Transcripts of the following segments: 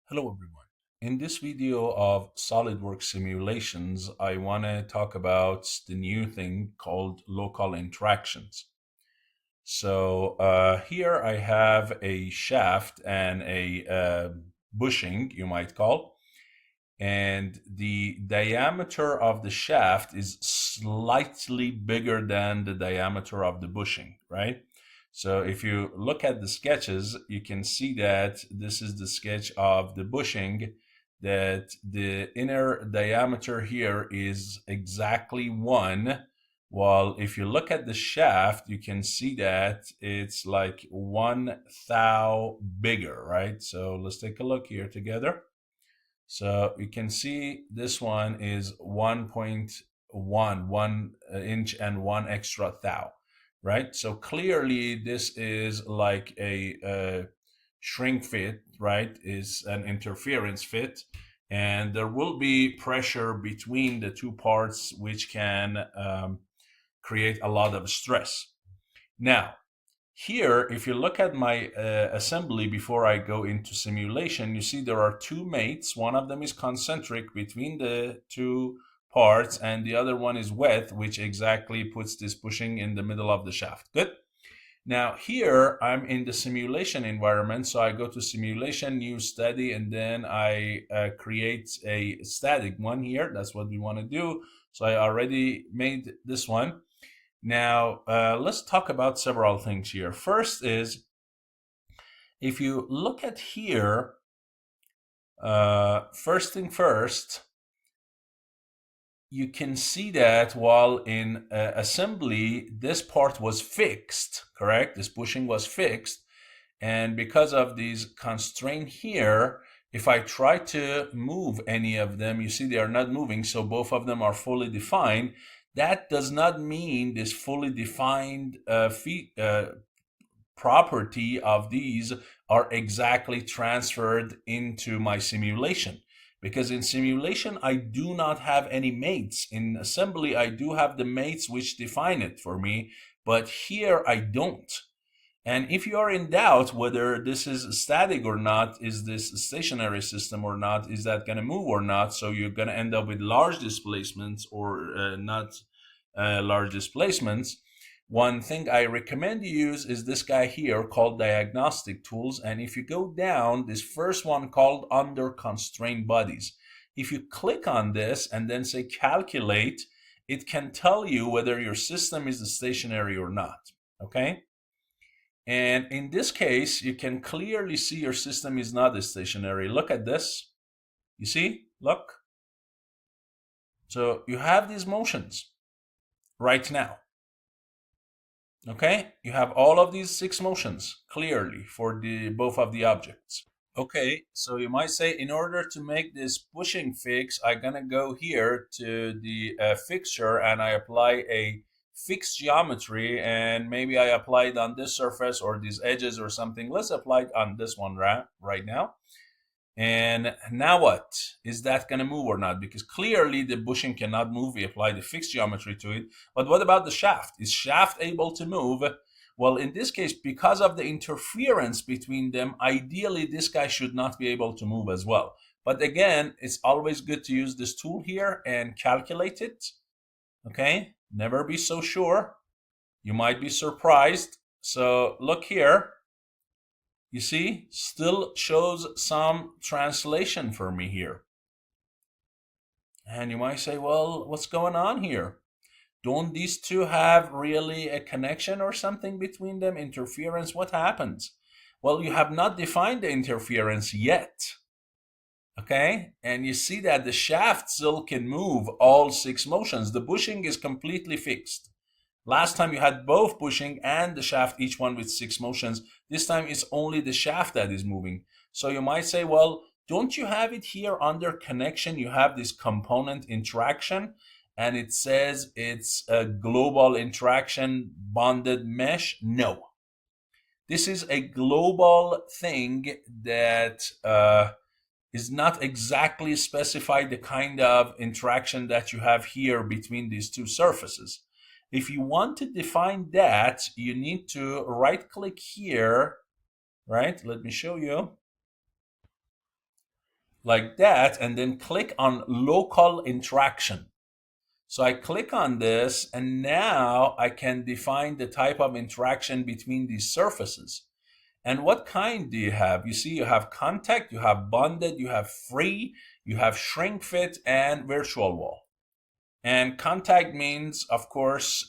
Hello everyone. In this video of SolidWorks simulations, I want to talk about the new thing called local interactions. So here I have a shaft and a bushing, you might call, and the diameter of the shaft is slightly bigger than the diameter of the bushing, right? So if you look at the sketches, you can see that this is the sketch of the bushing, that the inner diameter here is exactly 1, while if you look at the shaft, you can see that it's like 1 thou bigger, right? So let's take a look here together. So you can see this one is 1.1, 1 inch and 1 extra thou, right? So clearly this is like a shrink fit, right? Is an interference fit. And there will be pressure between the two parts, which can create a lot of stress. Now, here, if you look at my assembly before I go into simulation, you see there are two mates. One of them is concentric between the two parts, and the other one is wet, which exactly puts this bushing in the middle of the shaft. Good. Now here I'm in the simulation environment, so I go to simulation, new study, and then I create a static one here. That's what we want to do. So I already made this one. Now, let's talk about several things here. First is, if you look at here, first thing first, you can see that while in assembly, this part was fixed, correct? This bushing was fixed. And because of these constraints here, if I try to move any of them, you see they are not moving, so both of them are fully defined. That does not mean this fully defined property of these are exactly transferred into my simulation. Because in simulation, I do not have any mates. In assembly, I do have the mates which define it for me, but here I don't. And if you are in doubt whether this is static or not, is this a stationary system or not, is that going to move or not, so you're going to end up with large displacements or not large displacements, one thing I recommend you use is this guy here called diagnostic tools. And if you go down, this first one called under constrained bodies. If you click on this and then say calculate, it can tell you whether your system is stationary or not. Okay? And in this case, you can clearly see your system is not stationary. Look at this. You see? Look. So you have these motions right now. Okay? You have all of these 6 motions clearly for the both of the objects. Okay, so you might say, in order to make this bushing fix, I'm gonna go here to the fixture and I apply a fixed geometry, and maybe I apply it on this surface or these edges or something. Let's apply it on this one right now. And now what? Is that going to move or not? Because clearly the bushing cannot move. We apply the fixed geometry to it. But what about the shaft? Is shaft able to move? Well, in this case, because of the interference between them, ideally this guy should not be able to move as well. But again, it's always good to use this tool here and calculate it. Okay? Never be so sure. You might be surprised. So look here. You see, still shows some translation for me here. And you might say, well, what's going on here? Don't these two have really a connection or something between them? Interference, what happens? Well, you have not defined the interference yet. Okay, and you see that the shaft still can move all 6 motions. The bushing is completely fixed. Last time you had both bushing and the shaft, each one with 6 motions. This time it's only the shaft that is moving. So you might say, well, don't you have it here under connection? You have this component interaction, and it says it's a global interaction bonded mesh. No. This is a global thing that is not exactly specified the kind of interaction that you have here between these two surfaces. If you want to define that, you need to right click here, right? Let me show you. like that, and then click on local interaction. So I click on this, and now I can define the type of interaction between these surfaces. And what kind do you have? You see, you have contact, you have bonded, you have free, you have shrink fit, and virtual wall. And contact means, of course,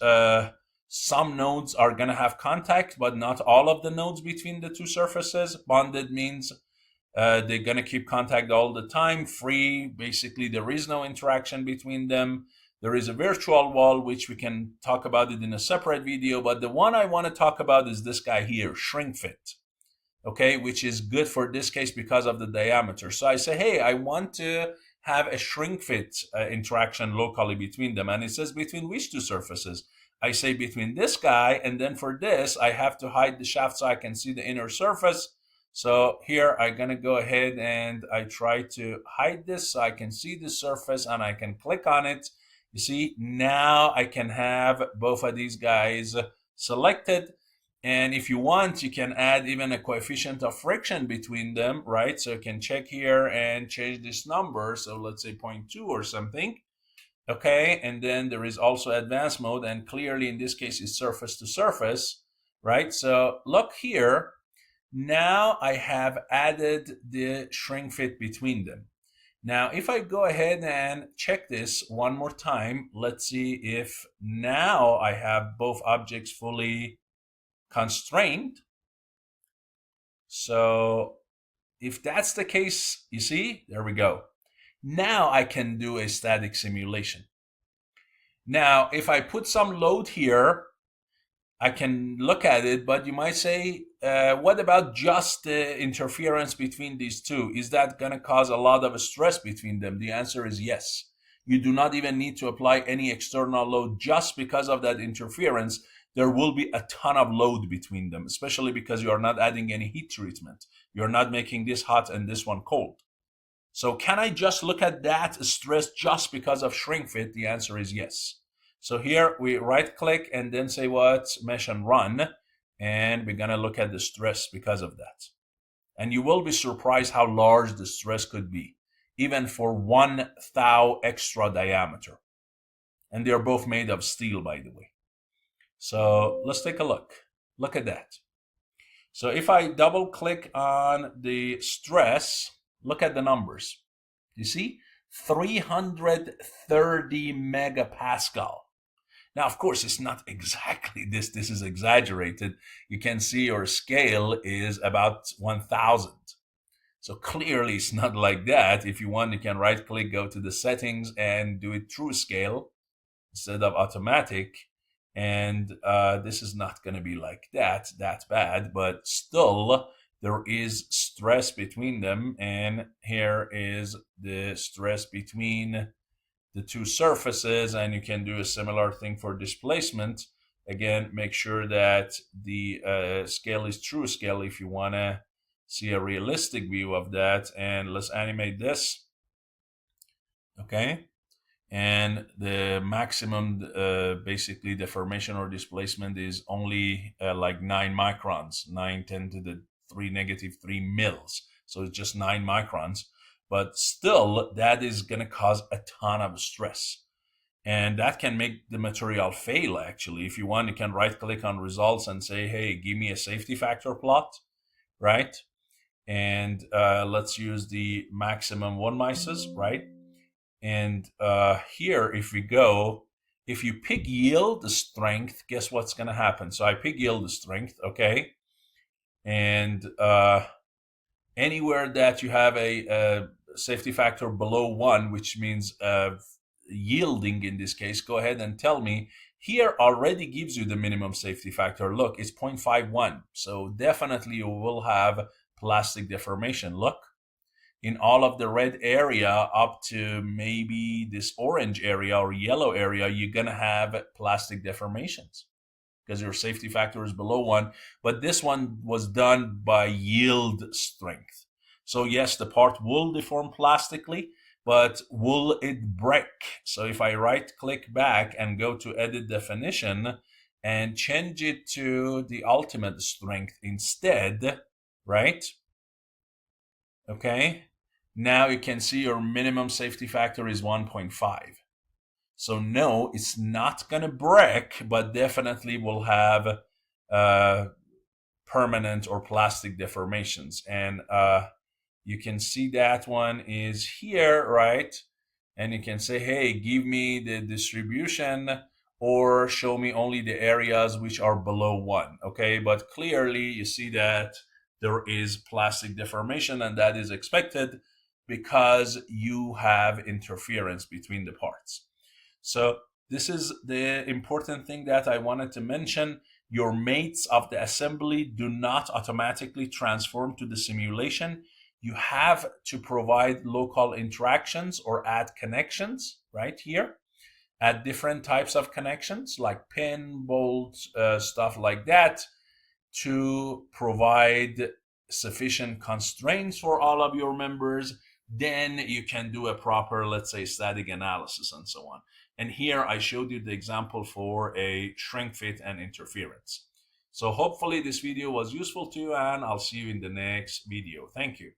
some nodes are going to have contact, but not all of the nodes between the two surfaces. Bonded means they're going to keep contact all the time. Free, basically, there is no interaction between them. There is a virtual wall, which we can talk about it in a separate video, but the one I want to talk about is this guy here, shrink fit, okay, which is good for this case because of the diameter. So I say, hey, I want to have a shrink fit interaction locally between them, and it says between which two surfaces? I say between this guy, and then for this, I have to hide the shaft so I can see the inner surface. So here I'm going to go ahead and I try to hide this so I can see the surface, and I can click on it. You see, now I can have both of these guys selected. And if you want, you can add even a coefficient of friction between them, right? So you can check here and change this number. So let's say 0.2 or something. Okay, and then there is also advanced mode, and clearly in this case it's surface to surface, right? So look here. Now I have added the shrink fit between them. Now, if I go ahead and check this one more time, let's see if now I have both objects fully constrained. So if that's the case, you see, there we go. Now I can do a static simulation. Now, if I put some load here, I can look at it, but you might say, what about just the interference between these two? Is that going to cause a lot of stress between them? The answer is yes. You do not even need to apply any external load. Just because of that interference, there will be a ton of load between them, especially because you are not adding any heat treatment. You're not making this hot and this one cold. So can I just look at that stress just because of shrink fit? The answer is yes. So here we right click and then say what? Mesh and run. And we're going to look at the stress because of that. And you will be surprised how large the stress could be, even for 1 thou extra diameter. And they're both made of steel, by the way. So let's take a look. Look at that. So if I double click on the stress, look at the numbers. You see? 330 megapascal. Now, of course, it's not exactly this. This is exaggerated. You can see your scale is about 1,000. So clearly, it's not like that. If you want, you can right-click, go to the settings, and do it through scale instead of automatic. And this is not going to be like that bad. But still, there is stress between them. And here is the stress between the two surfaces, and you can do a similar thing for displacement. Again, make sure that the scale is true scale if you want to see a realistic view of that. And let's animate this. Okay. And the maximum basically deformation or displacement is only like 9 microns, 9 10 to the 3 negative 3 mils. So it's just 9 microns. But still, that is going to cause a ton of stress. And that can make the material fail, actually. If you want, you can right-click on results and say, hey, give me a safety factor plot, right? And let's use the maximum 1 mices, right? And here, if we go, if you pick yield strength, guess what's going to happen? So I pick yield strength, okay? And anywhere that you have a safety factor below 1, which means yielding in this case, go ahead and tell me. Here already gives you the minimum safety factor. Look, it's 0.51. So definitely you will have plastic deformation. Look, in all of the red area up to maybe this orange area or yellow area, you're going to have plastic deformations because your safety factor is below 1. But this one was done by yield strength. So yes, the part will deform plastically, but will it break? So if I right-click back and go to edit definition and change it to the ultimate strength instead, right? Okay. Now you can see your minimum safety factor is 1.5. So no, it's not going to break, but definitely will have permanent or plastic deformations. And you can see that one is here, right? And you can say, hey, give me the distribution or show me only the areas which are below 1. Okay, but clearly you see that there is plastic deformation, and that is expected because you have interference between the parts. So this is the important thing that I wanted to mention. Your mates of the assembly do not automatically transform to the simulation. You have to provide local interactions or add connections right here. Add different types of connections like pin, bolts, stuff like that, to provide sufficient constraints for all of your members. Then you can do a proper, let's say, static analysis and so on. And here I showed you the example for a shrink fit and interference. So hopefully this video was useful to you, and I'll see you in the next video. Thank you.